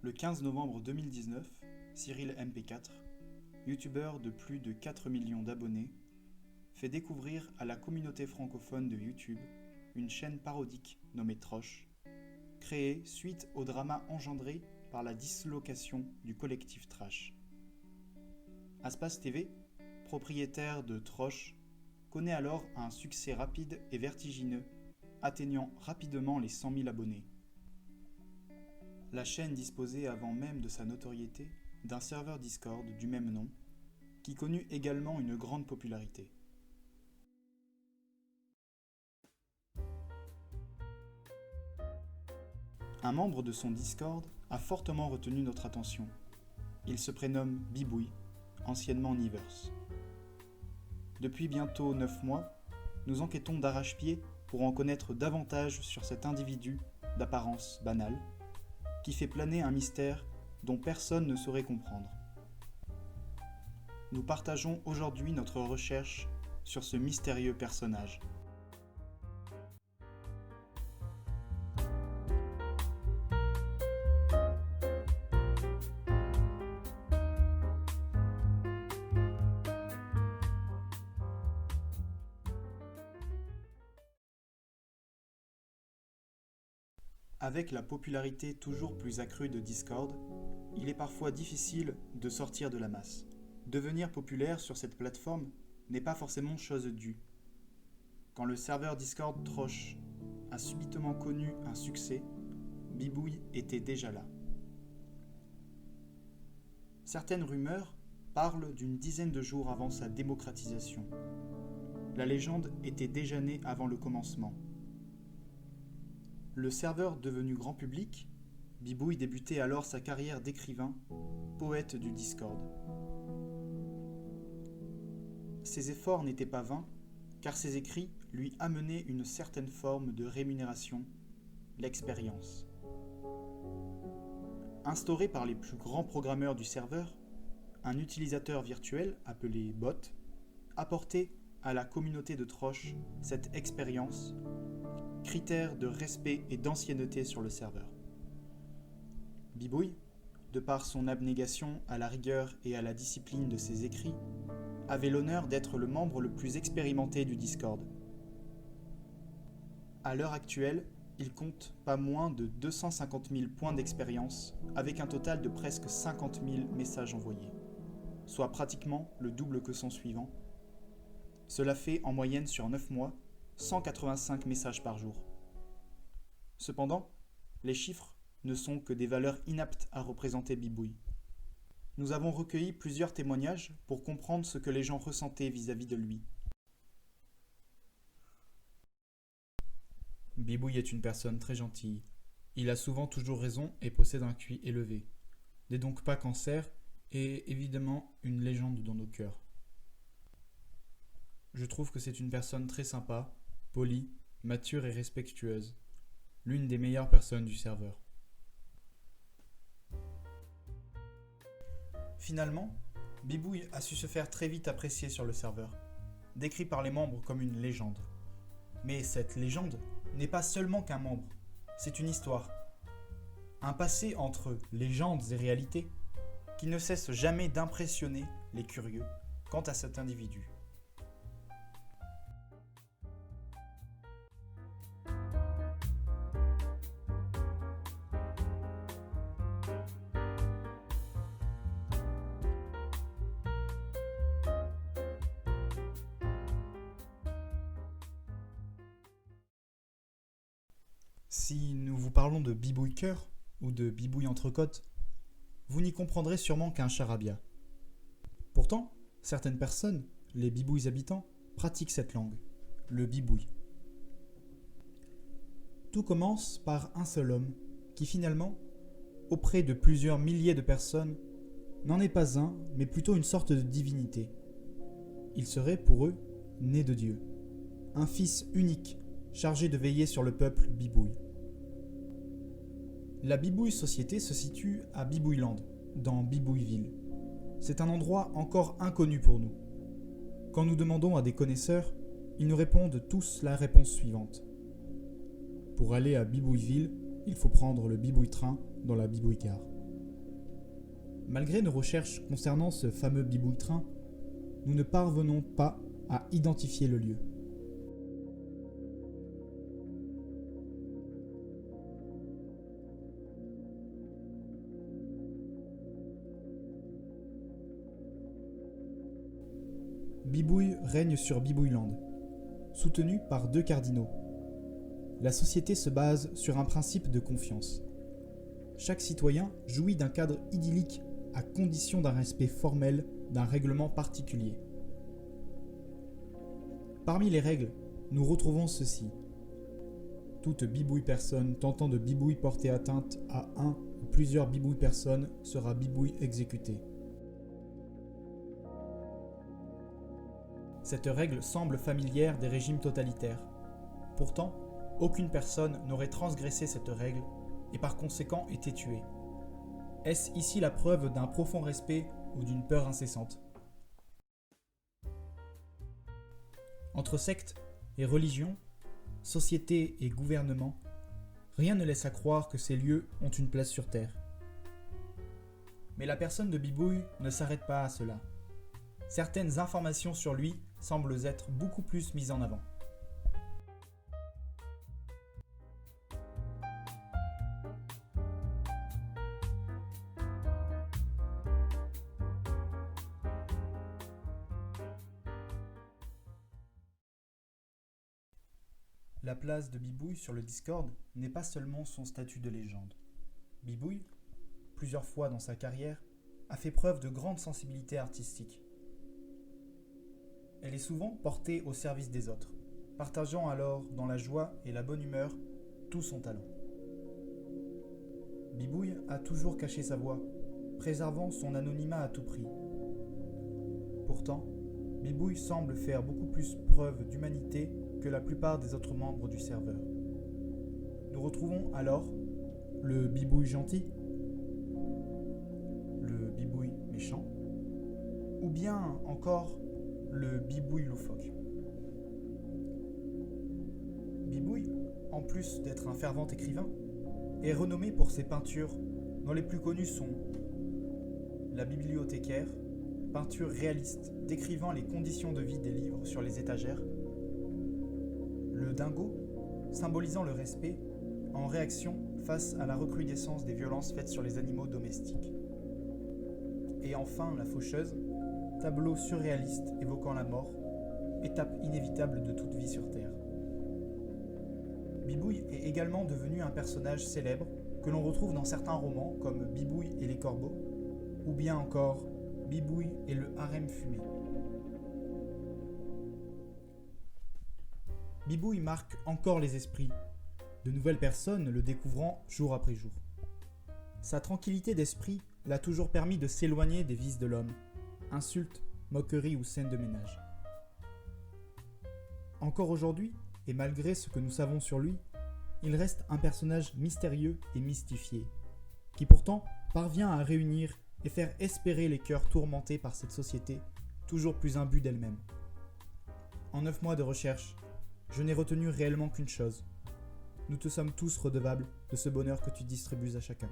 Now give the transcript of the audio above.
Le 15 novembre 2019, Cyril MP4, youtubeur de plus de 4 millions d'abonnés, fait découvrir à la communauté francophone de YouTube une chaîne parodique nommée Troche, créée suite au drama engendré par la dislocation du collectif Trash. Aspas TV, propriétaire de Troche, connaît alors un succès rapide et vertigineux, atteignant rapidement les 100 000 abonnés. La chaîne disposait avant même de sa notoriété d'un serveur Discord du même nom, qui connut également une grande popularité. Un membre de son Discord a fortement retenu notre attention. Il se prénomme Bibouille, anciennement Niverse. Depuis bientôt 9 mois, nous enquêtons d'arrache-pied pour en connaître davantage sur cet individu d'apparence banale, qui fait planer un mystère dont personne ne saurait comprendre. Nous partageons aujourd'hui notre recherche sur ce mystérieux personnage. Avec la popularité toujours plus accrue de Discord, il est parfois difficile de sortir de la masse. Devenir populaire sur cette plateforme n'est pas forcément chose due. Quand le serveur Discord Troche a subitement connu un succès, Bibouille était déjà là. Certaines rumeurs parlent d'une dizaine de jours avant sa démocratisation. La légende était déjà née avant le commencement. Le serveur devenu grand public, Bibouille débutait alors sa carrière d'écrivain, poète du Discord. Ses efforts n'étaient pas vains, car ses écrits lui amenaient une certaine forme de rémunération, l'expérience. Instauré par les plus grands programmeurs du serveur, un utilisateur virtuel appelé bot apportait à la communauté de Troche cette expérience, critère de respect et d'ancienneté sur le serveur. Bibouille, de par son abnégation à la rigueur et à la discipline de ses écrits, avait l'honneur d'être le membre le plus expérimenté du Discord. À l'heure actuelle, il compte pas moins de 250 000 points d'expérience, avec un total de presque 50 000 messages envoyés, soit pratiquement le double que son suivant. Cela fait en moyenne sur 9 mois 185 messages par jour. Cependant, les chiffres ne sont que des valeurs inaptes à représenter Bibouille. Nous avons recueilli plusieurs témoignages pour comprendre ce que les gens ressentaient vis-à-vis de lui. Bibouille est une personne très gentille. Il a souvent toujours raison et possède un QI élevé. N'est donc pas cancer et évidemment une légende dans nos cœurs. Je trouve que c'est une personne très sympa, polie, mature et respectueuse. L'une des meilleures personnes du serveur. Finalement, Bibouille a su se faire très vite apprécier sur le serveur, décrit par les membres comme une légende. Mais cette légende n'est pas seulement qu'un membre, c'est une histoire. Un passé entre légendes et réalités qui ne cesse jamais d'impressionner les curieux quant à cet individu. Si nous vous parlons de Bibouille cœur ou de Bibouille entrecôte, vous n'y comprendrez sûrement qu'un charabia. Pourtant, certaines personnes, les Bibouilles habitants, pratiquent cette langue, le bibouille. Tout commence par un seul homme qui finalement, auprès de plusieurs milliers de personnes, n'en est pas un, mais plutôt une sorte de divinité. Il serait, pour eux, né de Dieu, un fils unique, chargé de veiller sur le peuple Bibouille. La Bibouille Société se situe à Bibouilleland, dans Bibouilleville. C'est un endroit encore inconnu pour nous. Quand nous demandons à des connaisseurs, ils nous répondent tous la réponse suivante. Pour aller à Bibouilleville, il faut prendre le Bibouille-train dans la Bibouille-gare. Malgré nos recherches concernant ce fameux bibouille-train, nous ne parvenons pas à identifier le lieu. Bibouille règne sur Bibouilleland, soutenu par 2 cardinaux. La société se base sur un principe de confiance. Chaque citoyen jouit d'un cadre idyllique à condition d'un respect formel d'un règlement particulier. Parmi les règles, nous retrouvons ceci. Toute bibouille personne tentant de bibouille porter atteinte à un ou plusieurs bibouilles personnes sera bibouille exécutée. Cette règle semble familière des régimes totalitaires. Pourtant, aucune personne n'aurait transgressé cette règle et par conséquent été tuée. Est-ce ici la preuve d'un profond respect ou d'une peur incessante ? Entre sectes et religions, société et gouvernement, rien ne laisse à croire que ces lieux ont une place sur Terre. Mais la personne de Bibouille ne s'arrête pas à cela. Certaines informations sur lui semblent être beaucoup plus mises en avant. La place de Bibouille sur le Discord n'est pas seulement son statut de légende. Bibouille, plusieurs fois dans sa carrière, a fait preuve de grande sensibilité artistique. Elle est souvent portée au service des autres, partageant alors dans la joie et la bonne humeur tout son talent. Bibouille a toujours caché sa voix, préservant son anonymat à tout prix. Pourtant, Bibouille semble faire beaucoup plus preuve d'humanité que la plupart des autres membres du serveur. Nous retrouvons alors le Bibouille gentil, le Bibouille méchant, ou bien encore le Bibouille loufoque. Bibouille, en plus d'être un fervent écrivain, est renommé pour ses peintures, dont les plus connues sont la bibliothécaire, peinture réaliste décrivant les conditions de vie des livres sur les étagères, le dingo, symbolisant le respect en réaction face à la recrudescence des violences faites sur les animaux domestiques. Et enfin la faucheuse, tableau surréaliste évoquant la mort, étape inévitable de toute vie sur Terre. Bibouille est également devenu un personnage célèbre que l'on retrouve dans certains romans comme Bibouille et les corbeaux, ou bien encore Bibouille et le harem fumé. Bibouille marque encore les esprits, de nouvelles personnes le découvrant jour après jour. Sa tranquillité d'esprit l'a toujours permis de s'éloigner des vices de l'homme, insultes, moqueries ou scènes de ménage. Encore aujourd'hui, et malgré ce que nous savons sur lui, il reste un personnage mystérieux et mystifié, qui pourtant parvient à réunir et faire espérer les cœurs tourmentés par cette société toujours plus imbue d'elle-même. En 9 mois de recherche, je n'ai retenu réellement qu'une chose. Nous te sommes tous redevables de ce bonheur que tu distribues à chacun.